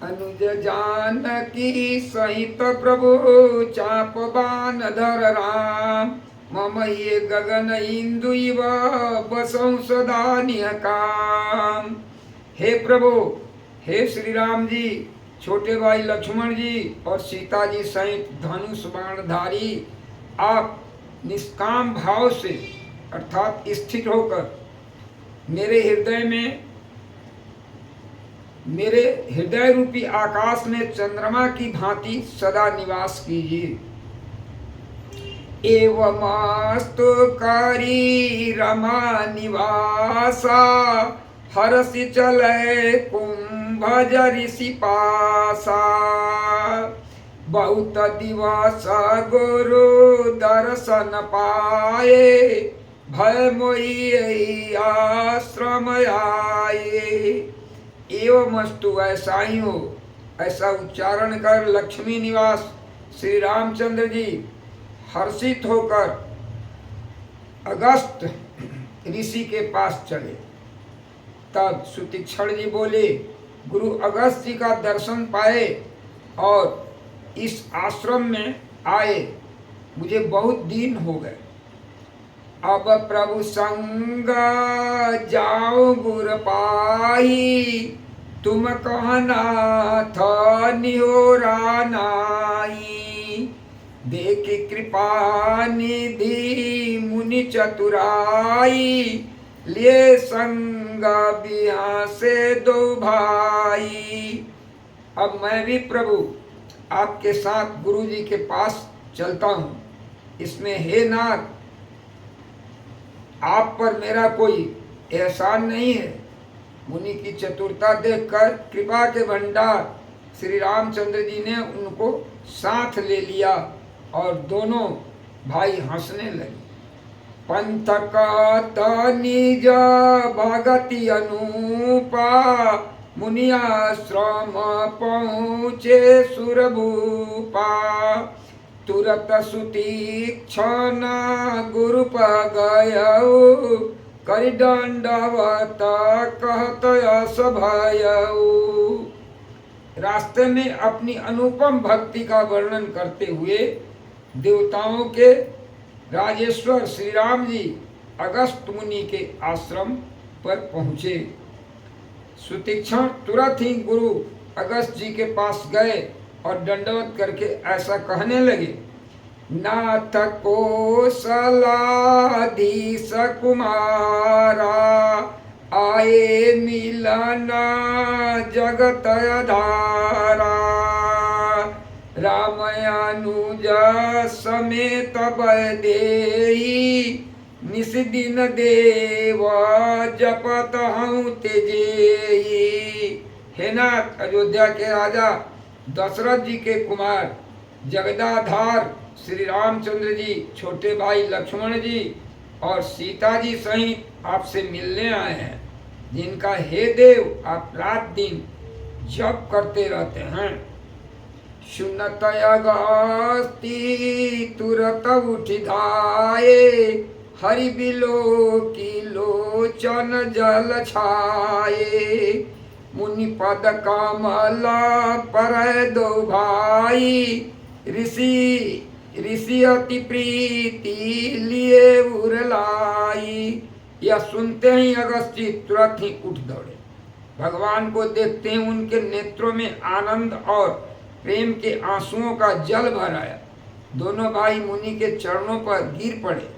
अनुज जानकी सहित प्रभु चाप बान धर राम। मम ये गगन इंदु इव बसौ सदा निहकाम। हे प्रभु, हे श्री राम जी, छोटे भाई लक्ष्मण जी और सीता जी सहित धनुष बाणधारी, आप निष्काम भाव से अर्थात स्थित होकर मेरे हृदय रूपी आकाश में चंद्रमा की भांति सदा निवास कीजिए। एवमस्तु करी रमा निवासा, हरसि चले कुंभज ऋषि पासा। बहुत दिवस गुरु दर्शन पाए, भय मोहि आश्रम आए। एवं अस्तु, ऐसा ही हो। ऐसा उच्चारण कर लक्ष्मी निवास श्री रामचंद्र जी हर्षित होकर अगस्त ऋषि के पास चले। तब सुतीक्षण जी बोले, गुरु अगस्त जी का दर्शन पाए और इस आश्रम में आए, मुझे बहुत दिन हो गए। अब प्रभु संग जाओ गुर पाही, तुम कहना था निहोरा नाई। देख कृपा निधि मुनि चतुराई, लिए संग बिहा से दो भाई। अब मैं भी प्रभु आपके साथ गुरु जी के पास चलता हूँ। इसमें हे नाथ, आप पर मेरा कोई एहसान नहीं है। मुनि की चतुरता देखकर कृपा के भंडार श्री रामचंद्र जी ने उनको साथ ले लिया और दोनों भाई हंसने लगे। पंथ का निज भगति अनुपा, मुनि आश्रम पहुँचे सुरभूपा। तुरत सुतीक्षण गुरु पर गयऊ, करि दंडवत कहत यश भयऊ। रास्ते में अपनी अनुपम भक्ति का वर्णन करते हुए देवताओं के राजेश्वर श्री राम जी अगस्त मुनि के आश्रम पर पहुँचे। सुतीक्षण तुरंत ही गुरु अगस्त जी के पास गए और दंडवत करके ऐसा कहने लगे, नाथ कौशलाधीश कुमारा, आए मिलना जगत आधारा। राम अनुज समेत बदेही, निस दिन देव जपत हूँ तेजेही। हे नाथ, अयोध्या के राजा दशरथ जी के कुमार जगदाधार श्री रामचंद्र जी, छोटे भाई लक्ष्मण जी और सीता जी सहित आपसे मिलने आए हैं, जिनका हे देव आप रात दिन जप करते रहते हैं। सुनत अगस्ती तुरत उठि धाये, हरि बिलो की लोचन जल छाये। मुनि पद कमल पर दो भाई, ऋषि अति प्रीति लिए उरलाई। यह सुनते ही अगस्त जी तुरंत ही उठ दौड़े। भगवान को देखते ही उनके नेत्रों में आनंद और प्रेम के आंसुओं का जल भर आया। दोनों भाई मुनि के चरणों पर गिर पड़े।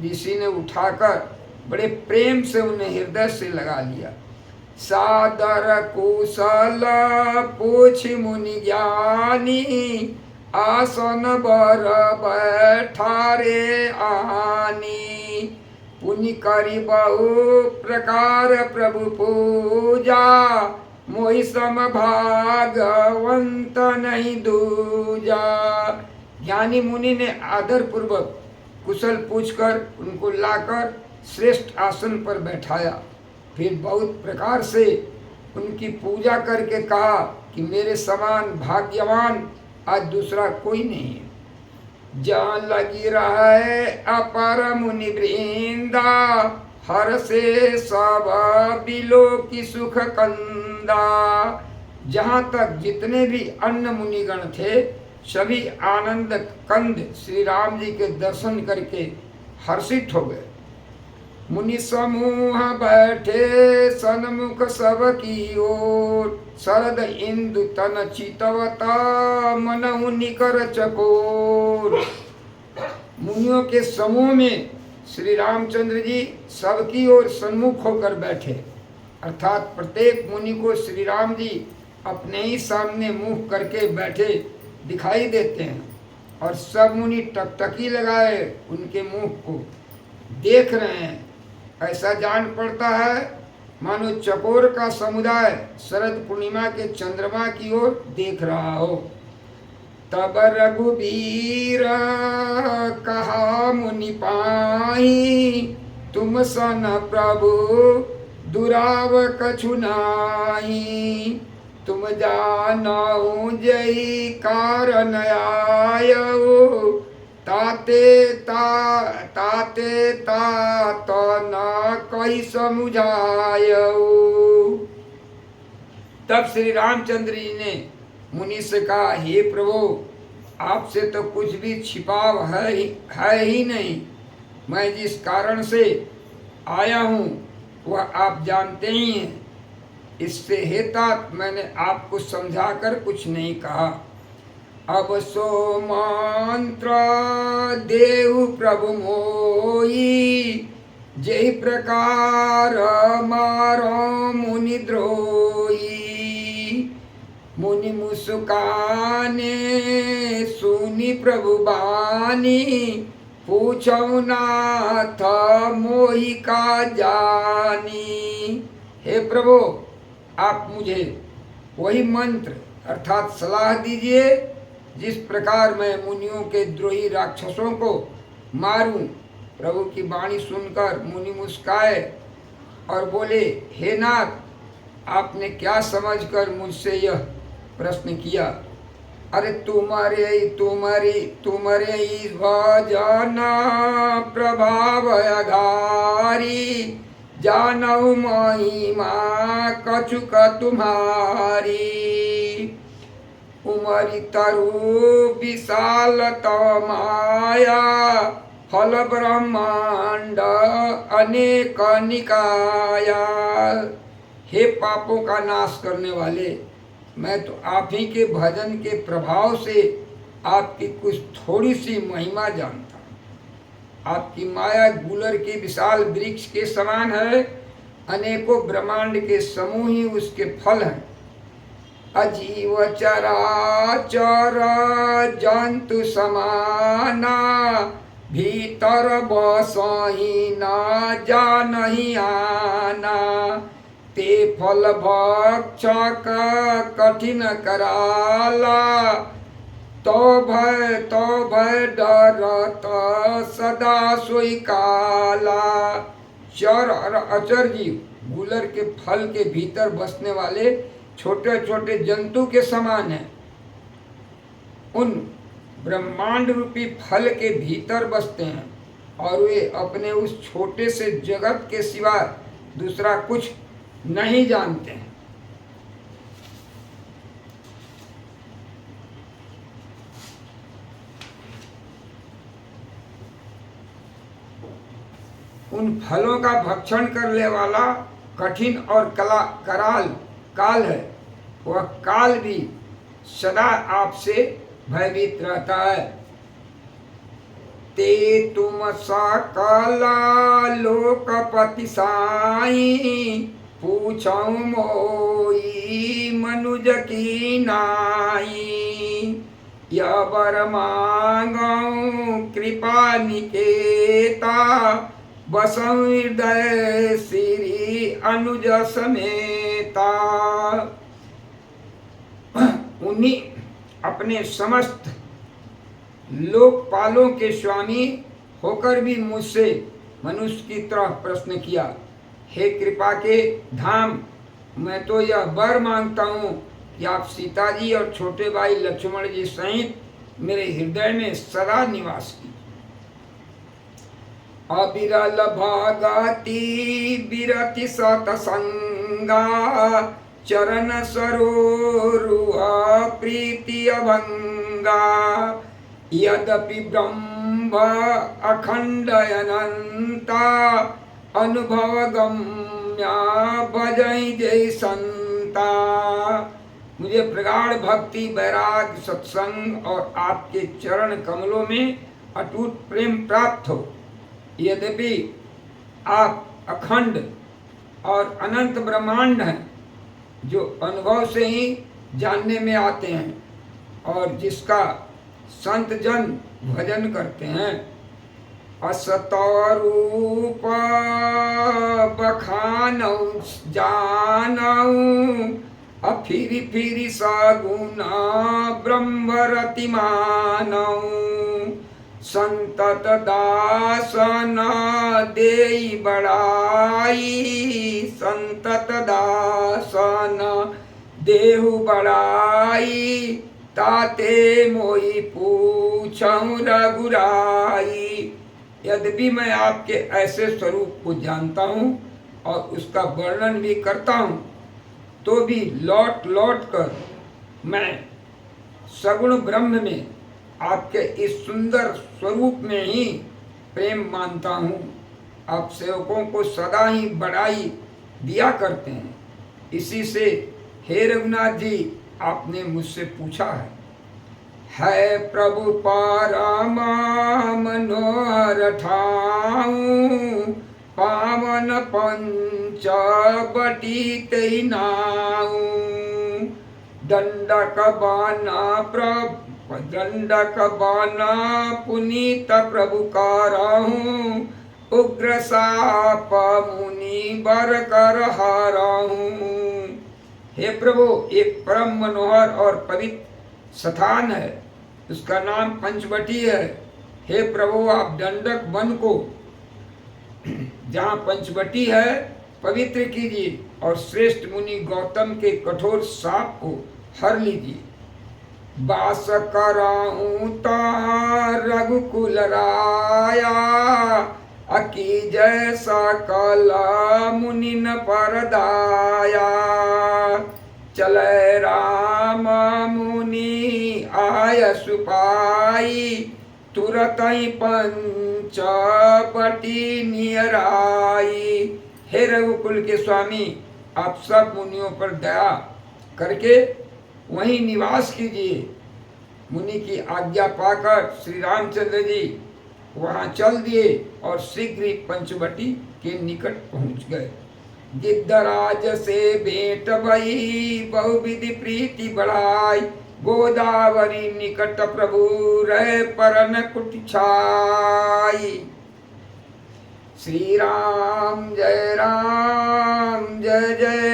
ऋषि ने उठाकर बड़े प्रेम से उन्हें हृदय से लगा लिया। सादर कुशल पूछ मुनि ज्ञानी, आसन बर बैठारे आनी। पुनि करी बहु प्रकार प्रभु पूजा, मोहि सम भागवंत नहीं दूजा। ज्ञानी मुनि ने आदर पूर्वक कुशल पूछकर उनको लाकर श्रेष्ठ आसन पर बैठाया। फिर बहुत प्रकार से उनकी पूजा करके कहा कि मेरे समान भाग्यवान आज दूसरा कोई नहीं है। जान लगी रहे अपर मुनि वृंदा, हर से सब बिलो की सुख कंदा। जहाँ तक जितने भी अन्य मुनिगण थे सभी आनंद कंद श्री राम जी के दर्शन करके हर्षित हो गए। मुनि समूह बैठे सन्मुख सब की ओर, शरद इंदु तन चितवता मनहु निकर चकोर। मुनियों के समूह में श्री रामचंद्र जी सबकी ओर सन्मुख होकर बैठे, अर्थात प्रत्येक मुनि को श्री राम जी अपने ही सामने मुख करके बैठे दिखाई देते हैं और सब मुनि टकटकी लगाए उनके मुख को देख रहे हैं। ऐसा जान पड़ता है मानो चकोर का समुदाय शरद पूर्णिमा के चंद्रमा की ओर देख रहा हो। तब रघुबीर कहा मुनि पाई, तुम सन प्रभु दुराव कछु नाई। तुम जानो जई कारण आयो, ताते ता तो न कही समुझायो। तब श्री रामचंद्र जी ने मुनि से कहा, हे प्रभु, आपसे तो कुछ भी छिपाव है ही नहीं। मैं जिस कारण से आया हूँ वह आप जानते ही हैं। इससे हेता मैंने आपको समझाकर कुछ नहीं कहा। अब सो मंत्र देव प्रभु मोई, जय प्रकार मारो मुनि द्रोही। मुनि मुस्काने सुनी प्रभु बानी, पूछो नाथ मोहि का जानी। हे प्रभु, आप मुझे वही मंत्र अर्थात सलाह दीजिए जिस प्रकार मैं मुनियों के द्रोही राक्षसों को मारूं। प्रभु की वाणी सुनकर मुनि मुस्काए और बोले, हे नाथ, आपने क्या समझकर मुझसे यह प्रश्न किया? अरे तुम्हारे भजन प्रभाव अगारी, जानऊ महिमा कछुक तुम्हारी। उमरी तरु विशाल तव माया, फल ब्रह्मांड अनेक निकाया। हे पापों का नाश करने वाले, मैं तो आप ही के भजन के प्रभाव से आपकी कुछ थोड़ी सी महिमा जानता हूँ। आपकी माया गुलर के विशाल वृक्ष के समान है, अनेकों ब्रह्मांड के समूह ही उसके फल हैं। अजीव चराचर जंतु समाना, भीतर बसही न जानहि आना। ते फल भक्षक कठिन कराला, तो भय डरत सदा सोई काला। चर और अचर जीव गुलर के फल के भीतर बसने वाले छोटे छोटे जंतु के समान हैं। उन ब्रह्मांड रूपी फल के भीतर बसते हैं और वे अपने उस छोटे से जगत के सिवा दूसरा कुछ नहीं जानते हैं। उन फलों का भक्षण करने वाला कठिन और कराल काल है। वह काल भी सदा आपसे भयभीत रहता है। ते तुम सकला लोकपति साई, पूछो मोई मनुज की नाई। यह वर मांगो कृपा निकेता, बसौ हृदय श्री अनुज समेता। उन्हीं अपने समस्त लोकपालों के स्वामी होकर भी मुझसे मनुष्य की तरह प्रश्न किया। हे कृपा के धाम, मैं तो यह वर मांगता हूँ कि आप सीता जी और छोटे भाई लक्ष्मण जी सहित मेरे हृदय में सदा निवास कीजिए। अविरल भगति विरति सतसंगा, चरण सरोरुह प्रीति अभंगा यद्यपि ब्रह्म अखंड अनंता अनुभव गम्या भजई जय संता। मुझे प्रगाढ़ भक्ति वैराग्य सत्संग और आपके चरण कमलों में अटूट प्रेम प्राप्त हो। यद्यपि आप अखंड और अनंत ब्रह्मांड हैं जो अनुभव से ही जानने में आते हैं और जिसका संत जन भजन करते हैं। असतरूप बखानौ जानऊ अफिरी फिरी सगुना ब्रह्मरति मानऊ संतत दासन देई बड़ाई संतत दासन देहु बड़ाई ताते मोई पूछऊं रघुराई। यद्यपि मैं आपके ऐसे स्वरूप को जानता हूँ और उसका वर्णन भी करता हूँ तो भी लौट लौट कर मैं सगुण ब्रह्म में आपके इस सुंदर स्वरूप में ही प्रेम मानता हूँ। आप सेवकों को सदा ही बढ़ाई दिया करते हैं। इसी से हे रघुनाथ जी आपने मुझसे पूछा है प्रभु परम मनोहर ठाऊं पावन पंच बटी तई नाऊं दंडक बाना पुनीत प्रभु कारहूं उग्र साप मुनि बर कर हारहूं। हे प्रभु एक परम मनोहर और पवित्र स्थान है, उसका नाम पंचवटी है। हे प्रभु आप दंडक वन को जहाँ पंचवटी है पवित्र कीजिए और श्रेष्ठ मुनि गौतम के कठोर साप को हर लीजिए। बास कराऊं रघुकुल राया अकी जैसा कला मुनि न परदाया चले राम मुनि आय सुपाई तुरत ही पंच बटी नियराई। हे रघुकुल के स्वामी आप सब मुनियों पर दया करके वहीं निवास कीजिए। मुनि की आज्ञा पाकर श्री रामचंद्र जी वहां चल दिए और शीघ्र ही पंचवटी के निकट पहुंच गए। गिद्धराज से भेंट भई बहुविधि प्रीति बढ़ाई गोदावरी निकट प्रभु रहे परन कुट छाई। श्री राम जय जय